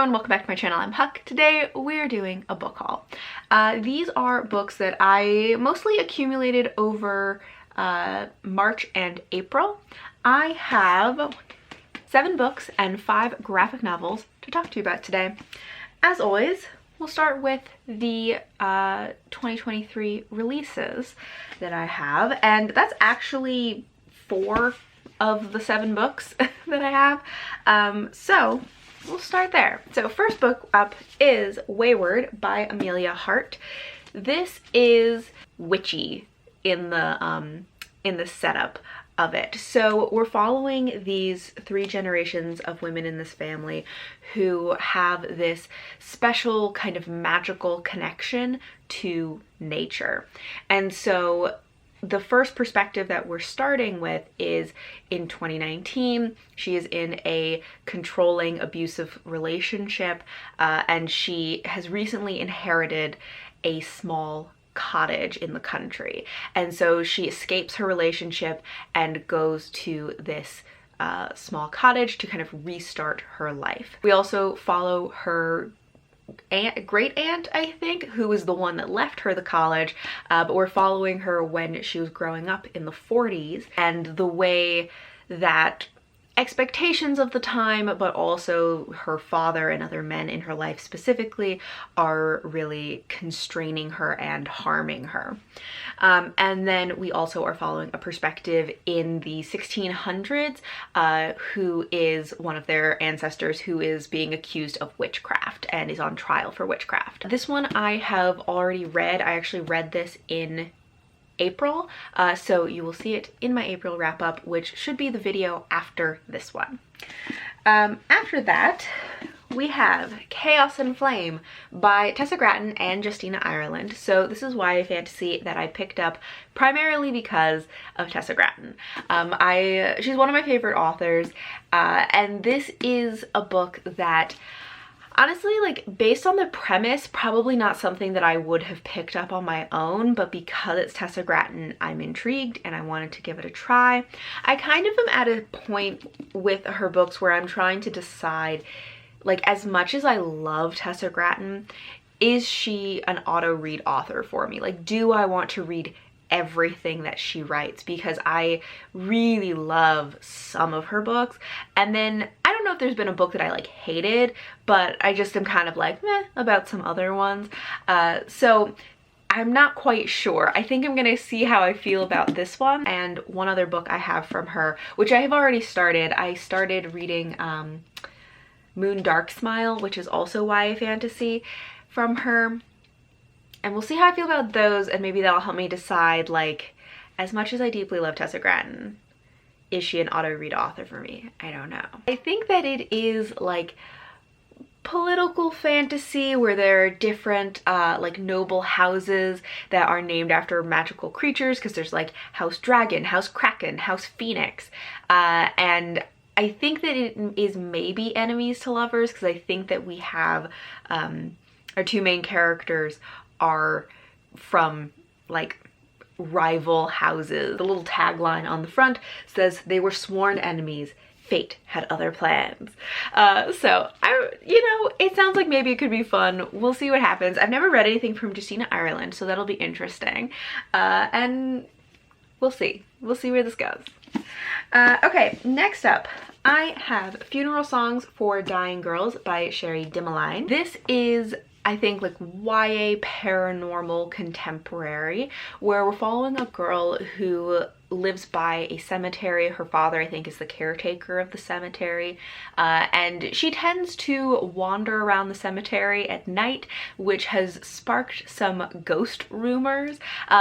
everyone, welcome back to my channel. I'm Huck. Today we're doing a book haul. These are books that I mostly accumulated over March and April. I have 7 books and 5 graphic novels to talk to you about today. As always, we'll start with the 2023 releases that I have, and that's actually 4 of the 7 books that I have. So we'll start there. So first book up is Wayward by Amelia Hart. This is witchy in the setup of it. So we're following these 3 generations of women in this family who have this special kind of magical connection to nature. And so the first perspective that we're starting with is in 2019. She is in a controlling, abusive relationship, and she has recently inherited a small cottage in the country. And so she escapes her relationship and goes to this small cottage to kind of restart her life. We also follow her great aunt, I think, who was the one that left her the college, but we're following her when she was growing up in the 40s and the way that expectations of the time, but also her father and other men in her life specifically, are really constraining her and harming her. And then we also are following a perspective in the 1600s, who is one of their ancestors who is being accused of witchcraft and is on trial for witchcraft. This one I have already read. I actually read this in April, so you will see it in my April wrap up, which should be the video after this one. After that, we have Chaos and Flame by Tessa Gratton and Justina Ireland. So this is YA fantasy that I picked up primarily because of Tessa Gratton. She's one of my favorite authors, and this is a book that honestly, like, based on the premise, probably not something that I would have picked up on my own, but because it's Tessa Gratton, I'm intrigued and I wanted to give it a try. I kind of am at a point with her books where I'm trying to decide, like, as much as I love Tessa Gratton, is she an auto-read author for me? Like, do I want to read everything that she writes? Because I really love some of her books, and then I don't know if there's been a book that I like hated, but I just am kind of like meh about some other ones. So I'm not quite sure. I think I'm gonna see how I feel about this one. And one other book I have from her, which I have already started. I started reading Moon Dark Smile, which is also YA fantasy from her. And we'll see how I feel about those, and maybe that'll help me decide, like, as much as I deeply love Tessa Gratton, is she an auto-read author for me? I don't know. I think that it is, like, political fantasy where there are different, like, noble houses that are named after magical creatures, because there's, like, House Dragon, House Kraken, House Phoenix, and I think that it is maybe enemies to lovers, because I think that we have, our 2 main characters are from, like, rival houses. The little tagline on the front says they were sworn enemies. Fate had other plans. So it sounds like maybe it could be fun. We'll see what happens. I've never read anything from Justina Ireland, so that'll be interesting. And we'll see. We'll see where this goes. Okay, next up, I have Funeral Songs for Dying Girls by Sherry Dimeline. This is, I think, like, YA paranormal contemporary, where we're following a girl who lives by a cemetery. Her father, I think, is the caretaker of the cemetery, and she tends to wander around the cemetery at night, which has sparked some ghost rumors,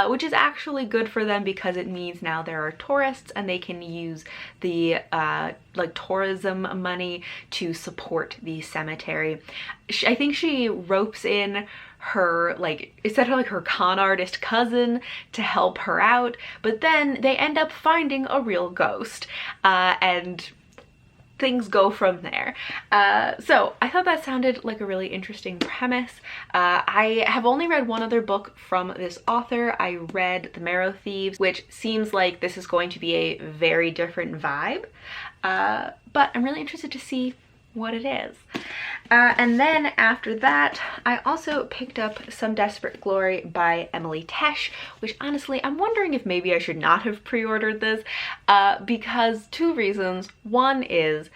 which is actually good for them because it means now there are tourists and they can use the like tourism money to support the cemetery. I think she ropes in her, like, essentially like her con artist cousin to help her out, but then they end up finding a real ghost, and things go from there. So I thought that sounded like a really interesting premise. I have only read one other book from this author. I read The Marrow Thieves, which seems like this is going to be a very different vibe, but I'm really interested to see what it is. And then after that, I also picked up Some Desperate Glory by Emily Tesh, which honestly, I'm wondering if maybe I should not have pre-ordered this, because two reasons. One is,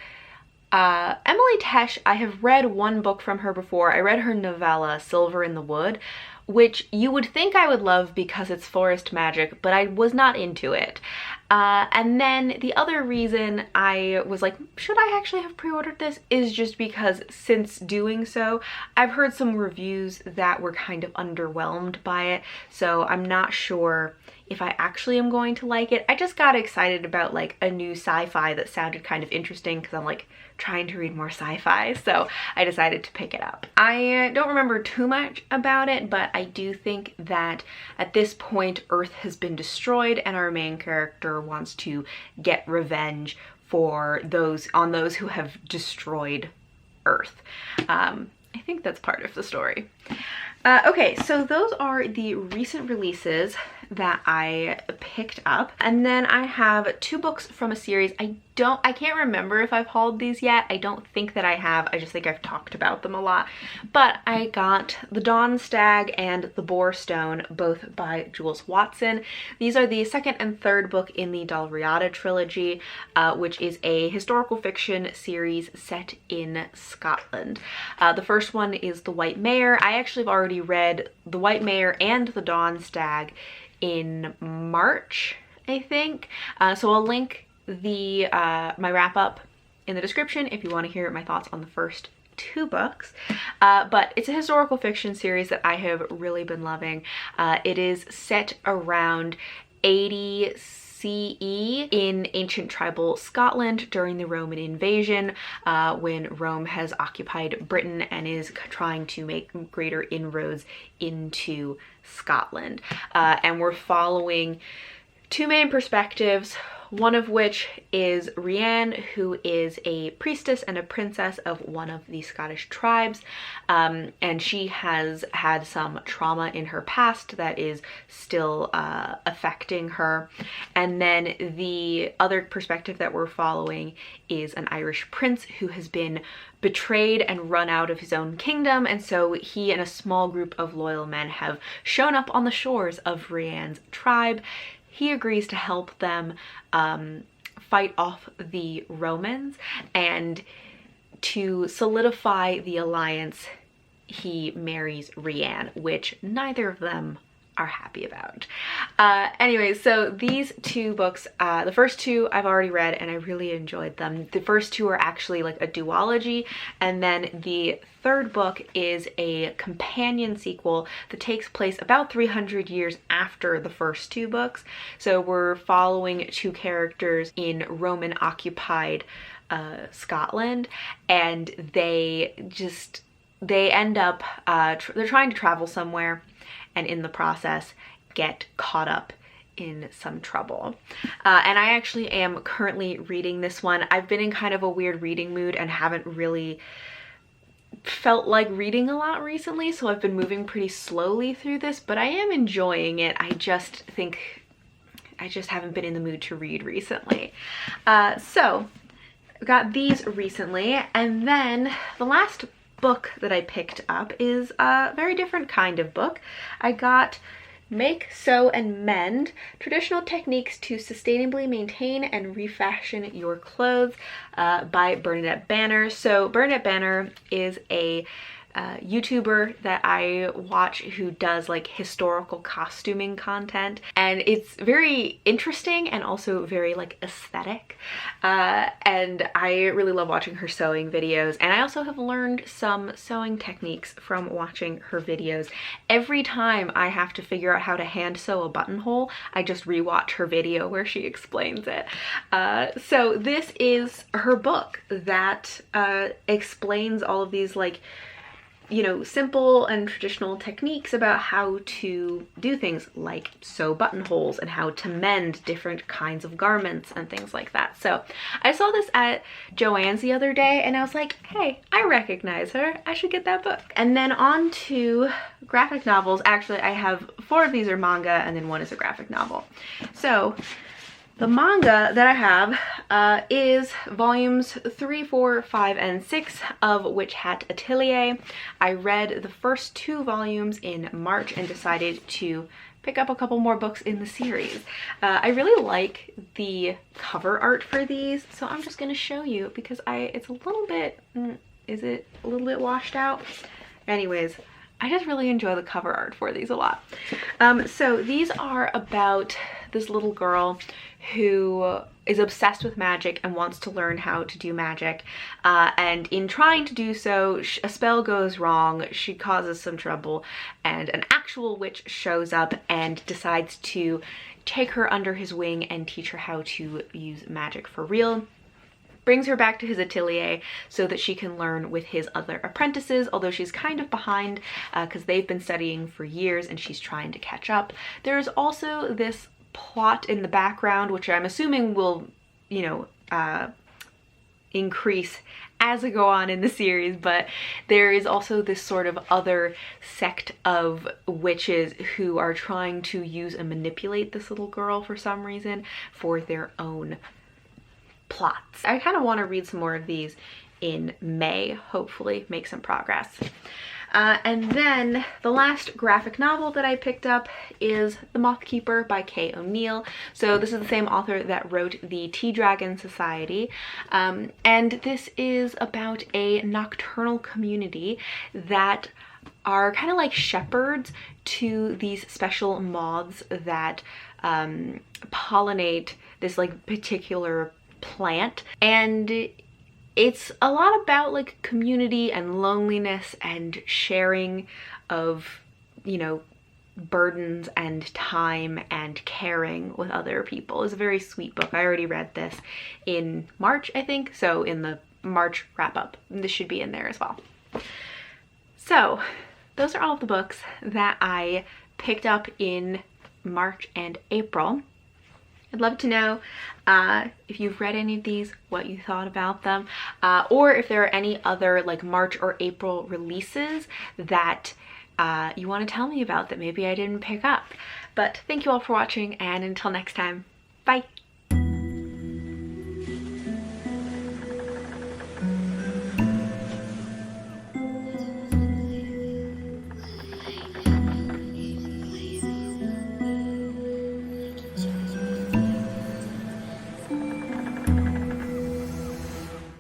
Emily Tesh, I have read one book from her before. I read her novella, Silver in the Wood, which you would think I would love because it's forest magic, but I was not into it. And then the other reason I was like, should I actually have pre-ordered this, is just because since doing so, I've heard some reviews that were kind of underwhelmed by it, so I'm not sure if I actually am going to like it. I just got excited about like a new sci-fi that sounded kind of interesting because I'm like trying to read more sci-fi, so I decided to pick it up. I don't remember too much about it, but I do think that at this point Earth has been destroyed and our main character wants to get revenge for those who have destroyed Earth. I think that's part of the story. Okay, so those are the recent releases that I picked up. And then I have two books from a series. I can't remember if I've hauled these yet. I don't think that I have. I just think I've talked about them a lot. But I got The Dawn Stag and The Boar Stone, both by Jules Watson. These are the second and third book in the Dalriada trilogy, which is a historical fiction series set in Scotland. The first one is The White Mare. I actually have already read The White Mare and The Dawn Stag in March, I think. So I'll link my wrap-up in the description if you want to hear my thoughts on the first two books. But it's a historical fiction series that I have really been loving. It is set around 80 CE in ancient tribal Scotland during the Roman invasion, when Rome has occupied Britain and is trying to make greater inroads into Scotland. And we're following two main perspectives, one of which is Rianne, who is a priestess and a princess of one of the Scottish tribes, and she has had some trauma in her past that is still affecting her. And then the other perspective that we're following is an Irish prince who has been betrayed and run out of his own kingdom, and so he and a small group of loyal men have shown up on the shores of Rianne's tribe. He agrees to help them fight off the Romans, and to solidify the alliance, he marries Rianne, which neither of them are happy about. Anyway, so these two books, the first two I've already read and I really enjoyed them. The first two are actually like a duology, and then the third book is a companion sequel that takes place about 300 years after the first two books. So we're following two characters in Roman occupied Scotland, and they end up, they're trying to travel somewhere, and in the process get caught up in some trouble. And I actually am currently reading this one. I've been in kind of a weird reading mood and haven't really felt like reading a lot recently, so I've been moving pretty slowly through this, but I am enjoying it. I just think I just haven't been in the mood to read recently. So I got these recently, and then the last book that I picked up is a very different kind of book. I got Make, Sew, and Mend, Traditional Techniques to Sustainably Maintain and Refashion Your Clothes by Bernadette Banner. So Bernadette Banner is a YouTuber that I watch who does like historical costuming content, and it's very interesting and also very like aesthetic, and I really love watching her sewing videos. And I also have learned some sewing techniques from watching her videos. Every time I have to figure out how to hand sew a buttonhole, I just rewatch her video where she explains it. So this is her book that explains all of these like, you know, simple and traditional techniques about how to do things like sew buttonholes and how to mend different kinds of garments and things like that. So I saw this at Joann's the other day and I was like, hey, I recognize her. I should get that book. And then on to graphic novels. Actually, I have 4 of these are manga and then 1 is a graphic novel. So The manga that I have is volumes 3, 4, 5, and 6 of Witch Hat Atelier. I read the first 2 volumes in March and decided to pick up a couple more books in the series. I really like the cover art for these, so I'm just going to show you because it's a little bit, is it a little bit washed out? Anyways, I just really enjoy the cover art for these a lot. So these are about this little girl who is obsessed with magic and wants to learn how to do magic. And in trying to do so, a spell goes wrong, she causes some trouble, and an actual witch shows up and decides to take her under his wing and teach her how to use magic for real. Brings her back to his atelier so that she can learn with his other apprentices, although she's kind of behind because they've been studying for years and she's trying to catch up. There's also this plot in the background, which I'm assuming will, you know, increase as we go on in the series, but there is also this sort of other sect of witches who are trying to use and manipulate this little girl for some reason for their own plots. I kind of want to read some more of these in May, hopefully make some progress. And then the last graphic novel that I picked up is The Moth Keeper by Kay O'Neill. So this is the same author that wrote the Tea Dragon Society. And this is about a nocturnal community that are kind of like shepherds to these special moths that pollinate this like particular plant. And it's a lot about like community and loneliness and sharing of, you know, burdens and time and caring with other people. It's a very sweet book. I already read this in March, I think, so in the March wrap up. This should be in there as well. So those are all of the books that I picked up in March and April. I'd love to know if you've read any of these, what you thought about them, or if there are any other like March or April releases that you want to tell me about that maybe I didn't pick up. But thank you all for watching, and until next time, bye!